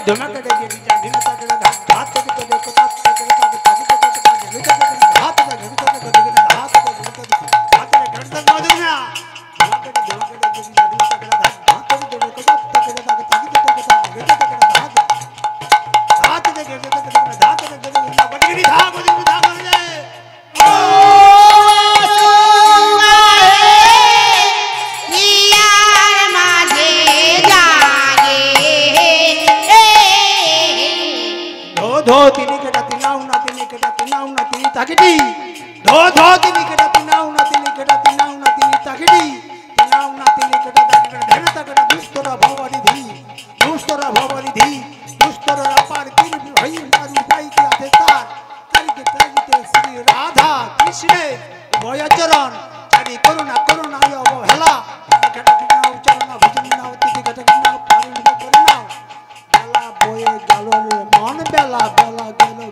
ধমাকে দিয়ে দিটা দিন তাকে হাত থেকে তো দেখো হাত থেকে তাকে তাকে হাত থেকে হাত থেকে হাত থেকে ঘটতে মধু না ধমাকে দিয়ে দিটা দিন তাকে হাত থেকে তো দেখো হাত থেকে তাকে তাকে হাত থেকে হাত থেকে বড়ি ধা বড়ি ধা করে যায় धो तिनी केटा तिनाऊ ना तिनी केटा तिनाऊ ना तिनी ताकिटी धो धो तिनी केटा तिनाऊ ना तिनी केटा तिनाऊ ना तिनी ताकिटी तिनाऊ ना तिनी केटा ताकिटी धन ताकिटा दुष्टरा भवरी धी दुष्टरा भवरी धी दुष्टरा अपार तीन भाई मारू भाई के आते तार तारिके श्री राधा कृष्ण भयचरण चारि करुणा करुणा यो अवहेला केटा तिनाऊ चरण भजन ना तिनी केटा तिनाऊ पारुण करुणा बेला बोए गलो रे मन बेला बेला गलो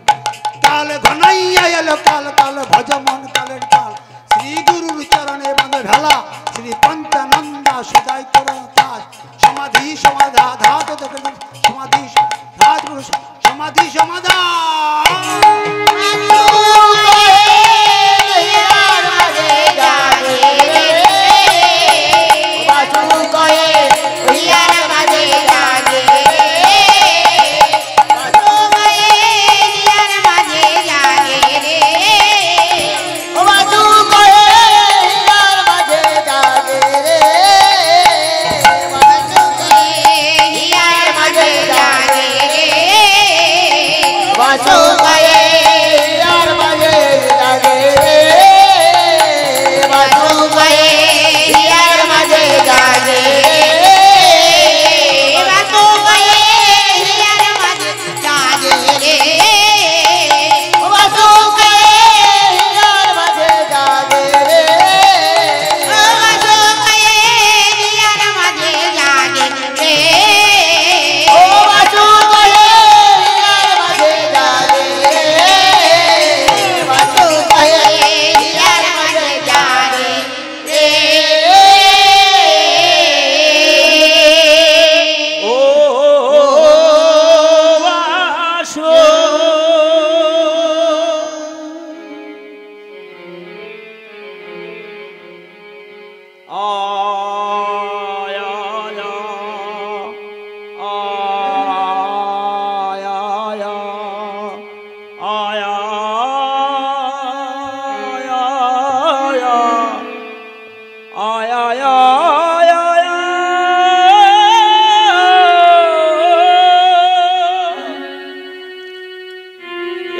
काल घनाइया एलो काल काल भज मन कालेर काल श्री गुरुर चरणे बांधे भेला श्री पंचानंदा सदाई करो ताज समाधि समाधा धात समाधि धात समाधि समाधा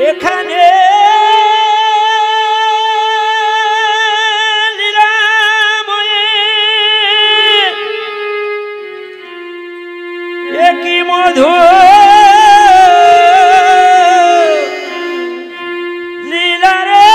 এখানে লীলাময়ে একই মধু লীলারে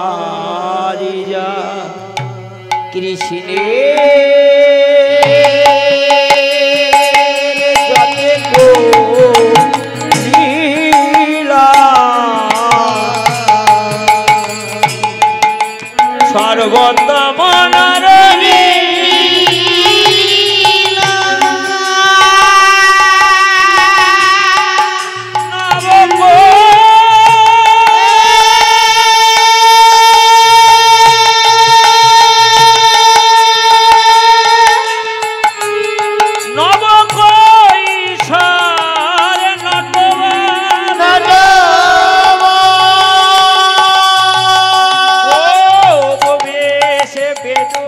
বলিহারিয়া কৃষ্ণের যতে গো লীলা সর্বত মনোরমে বেদো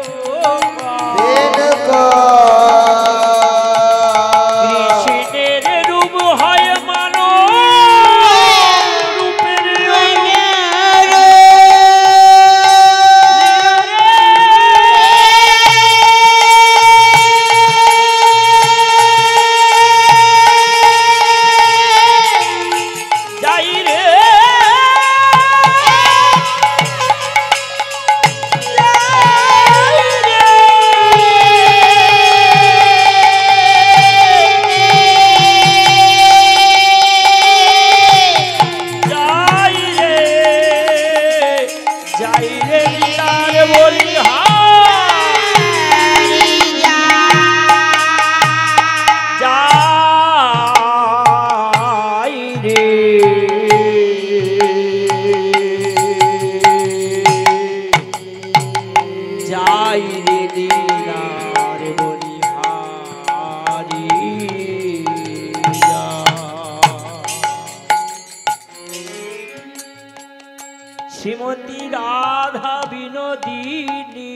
যাই রে লীলার বলিহারি শ্রীমতী রাধা বিনোদিনী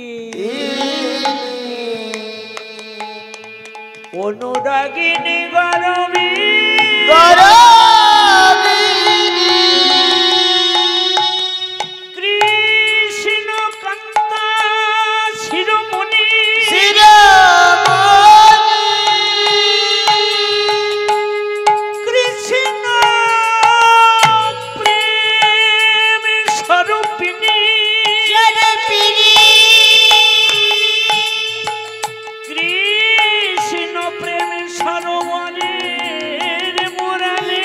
অনুরাগিনী গরবী কৃষ্ণ কান্তা শিরোমণি কৃষ্ণ প্রেম স্বরূপিণী কৃষ্ণ প্রেম সরোবরের মুরালি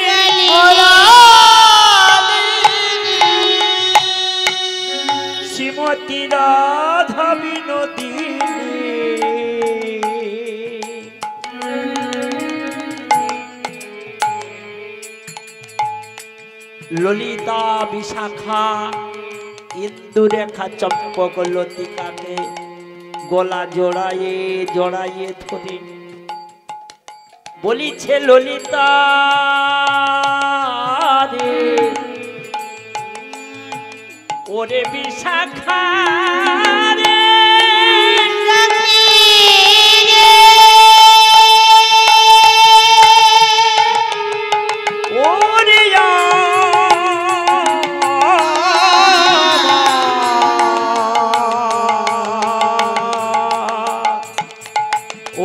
শ্রীমতী রাধা বিনোদিনী ললিতা বিশাখা ইন্দুরেখা চম্পক লতিকাকে গলা জড়ায়ে জড়ায়ে ধরে বলিছে ললিতা রে ওরে বিশাখা রে ওরে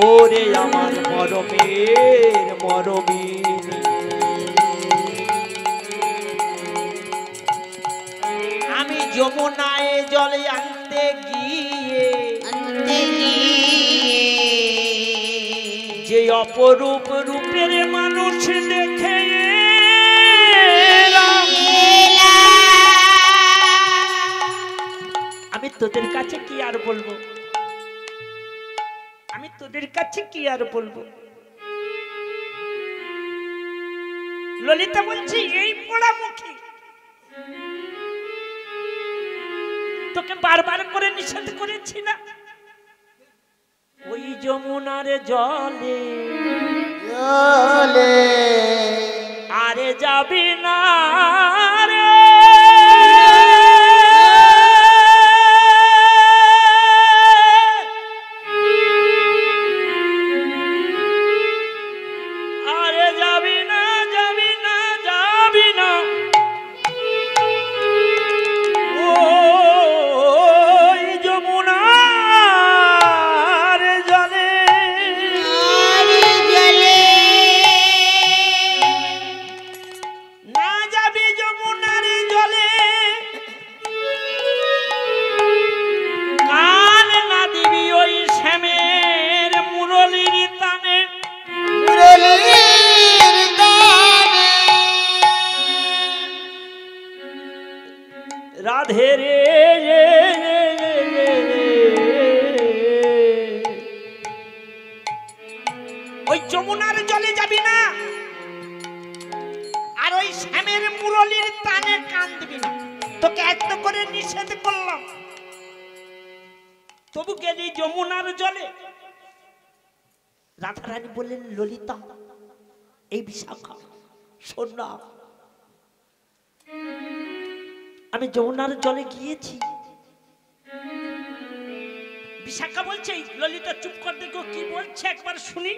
ওরে আমার মরমের মরমিনী আমি যমুনায় জলে আনতে গিয়ে যে অপরূপ রূপের মানুষ দেখে আমি তোদের কাছে কি আর বলবো আমি তোদের কাছে কি আর বলবো ললিতা বলছি এই পোড়ামুখী তোকে বারবার করে নিষেধ করেছি না ওই যমুনার জলে আরে যাবি না রে রাধে রে ওই যমুনার জলে যাবি না আর ওই শ্যামের মুরলির তানে কান দিবি না তোকে এত করে নিষেধ করলাম তবু গেলি যমুনার জলে রাধারানী বললেন ললিতা এই বিশাখা শোন না আমি যমুনার জলে গিয়েছি বিশাখা বলছে ললিতা চুপ কর দেখো কি বলছে একবার শুনি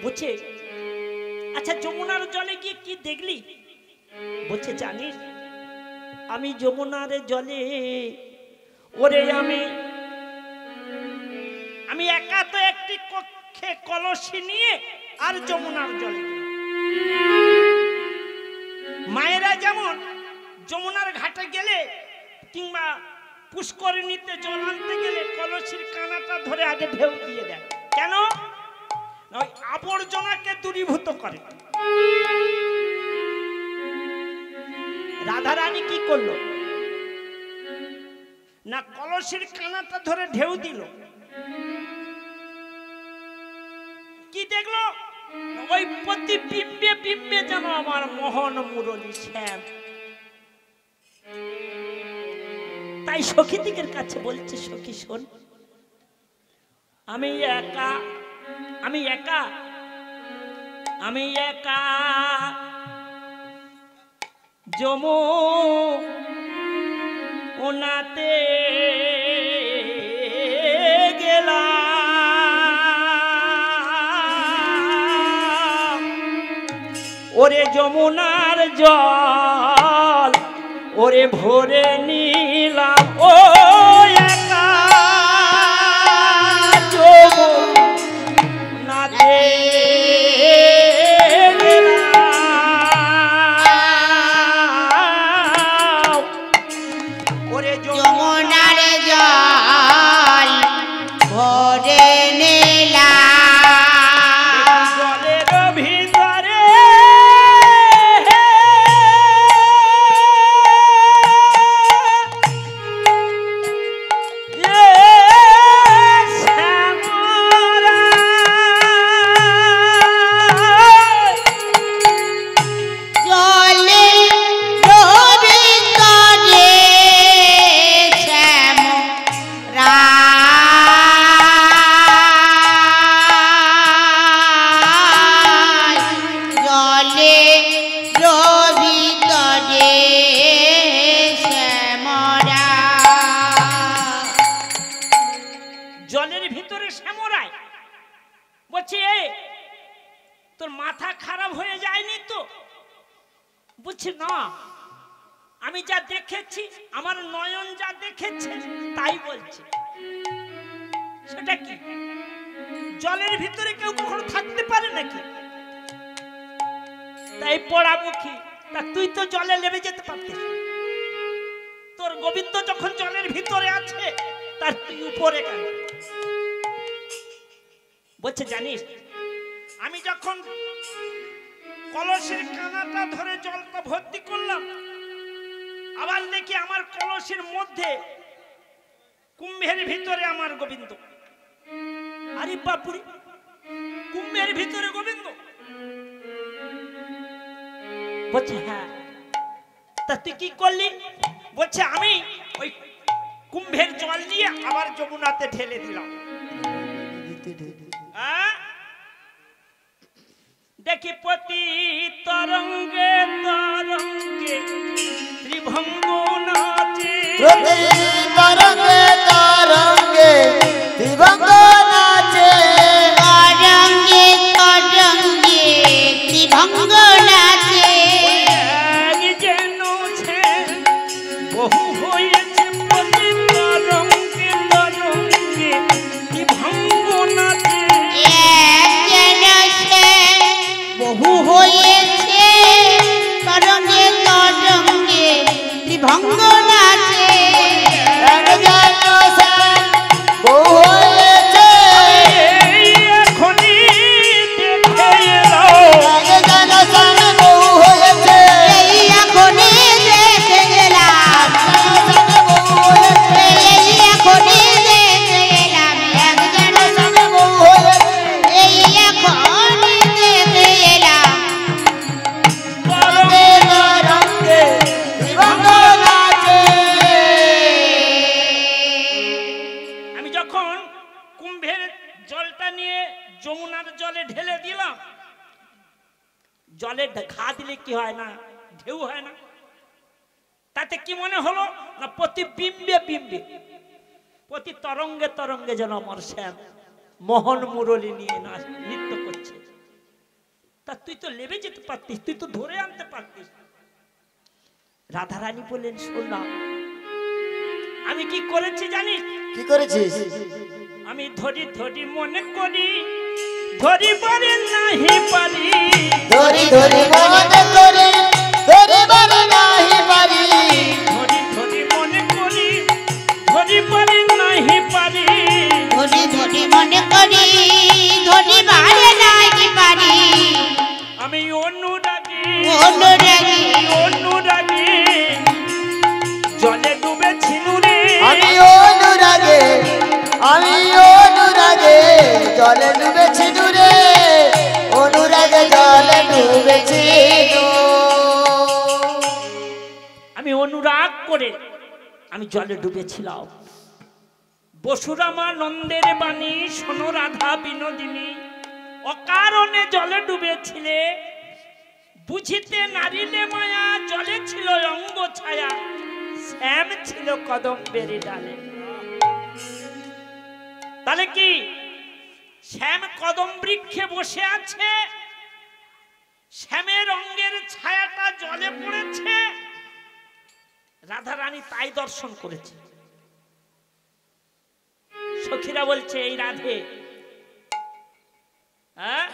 বলছে আচ্ছা যমুনার জলে গিয়ে কি দেখলি বলছে জানিস আমি যমুনার জলে ওরে আমি একা তো একটি কক্ষে কলসি নিয়ে আর যমুনার জলে মায়েরা যেমন যমুনার ঘাটে গেলে কিংবা পুষ্করিণীতে জল আনতে গেলে কলসির কানাটা ধরে আগে ঢেউ দিয়ে দেয় কেন ওই আবর্জনাকে দূরীভূত করে রাধারানী কি করলো না কলসির কানাটা ধরে ঢেউ দিল কি দেখলো ওই প্রতিবিম্বে বিম্বে যেন আমার মোহন মুরলী শ্যাম তাই সখী দিকের কাছে বলছে, সখী শোন, আমি একা, আমি একা, আমি একা যমুনাতে গেলাম, ওরে যমুনার জল ওরে ভরে নিলাম, ও একা যমুনাতে গেলাম, ওরে যমুনার জল ভরে নিলাম, জলের ভিতরে জলের ভিতরে শ্যামরায় বলছি, তোর মাথা খারাপ হয়ে যায়নি তো? বুঝছি না, আমি যা দেখেছি, আমার নয়ন যা দেখেছে তাই বলছে। সেটা কি? জলের ভিতরে কেউ কখনো থাকতে পারে নাকি? তাই পড়ামুখী, তা তুই তো জলে নেমে যেতে পারতিস। তোর গোবিন্দ যখন জলের ভিতরে আছে, তার তুই উপরে কেন? বলছে জানিস, আমি যখন কলসের কানাটা ধরে জলটা ভর্তি করলাম, আবার দেখি আমার কলসের মধ্যে কুম্ভের ভিতরে আমার গোবিন্দ। আরে বাপুরি, কুম্ভের ভিতরে গোবিন্দ? বলছে হ্যাঁ। তা তুই কি করলি? বলছে আমি ওই কুম্ভের জল নিয়ে আবার যমুনাতে ঢেলে দিলাম। দেখি প্রতি তরঙ্গে তরঙ্গে ত্রিভঙ্গ নাচে, প্রতি তরঙ্গে তরঙ্গে ত্রিভঙ্গ নাচে, তরঙ্গে তরঙ্গে ত্রিভঙ্গ নাচে, এক যেন বহু হয়েছে প্রতি তরঙ্গে তরঙ্গে ত্রিভঙ্গ নাচে, এক যেন সে বহু হয়েছে তরঙ্গে তরঙ্গে ত্রিভঙ্গ নাচে, এক যেন সে বহু হয়েছে, এখনই দেখে এলো, এক যেন সে বহু হয়েছে, এই এখনই দেখে গেলাম, বহু হয়েছে, এই এখনই দেখে গেলাম, এক যেন সে বহু হয়েছে, এই এখনই দেখে এলাম, তরঙ্গে তরঙ্গে ত্রিভঙ্গ নাচে। আমি যখন কুম্ভের জলটা নিয়ে যমুনার জলে ঢেলে দিলাম, জলে ঘা দিলে কি হয় না, ঢেউ হয় না? তাতে কি মনে হলো না, প্রতি বিম্বে বিম্বে, প্রতি তরঙ্গে তরঙ্গে যেন আমার শ্যাম মোহন মুরলী নিয়ে নৃত্য করছে। তা তুই তো লেবে যেতে পারতিস, তুই তো ধরে আনতে পারতিস। রাধারানী বললেন, শোন না, আমি কি করেছি জানিস? কি করেছিস? আমি ধরি ধরি মনে করি, ধরি পারে নাহি পারি, ধরি ধরি মনে করি, ধরি বারে নাহি পারি, ধরি ধরি মনে করি, ধরি পারে নাহি পারি, ধরি ধরি মনে করি, ধরি বারে নাহি পারি, আমি অনুরাগী, অনুরাগী, অনুরাগী জলে ডুবেছি নুরে, আমি অনুরাগে, আমি অনুরাগে জলে ডুবেছি দূরে, অনুরাগে জলে ডুবেছি আমি অনুরাগ করে আমি জলে ডুবেছিলাম। বসুরামা নন্দের বাণী শোনো রাধা বিনোদিনী, অকারণে জলে ডুবেছিলে, বুঝিতে নারিলে মায়া, জলে ছিল অঙ্গ ছায়া, শ্যাম ছিল কদম্বের ডালে। তাহলে কি শ্যাম কদম বৃক্ষে বসে আছে, শ্যামের অঙ্গের ছায়াটা জলে পড়েছে, রাধা রানী তাই দর্শন করেছে। সখীরা বলছে এই রাধে, হ্যাঁ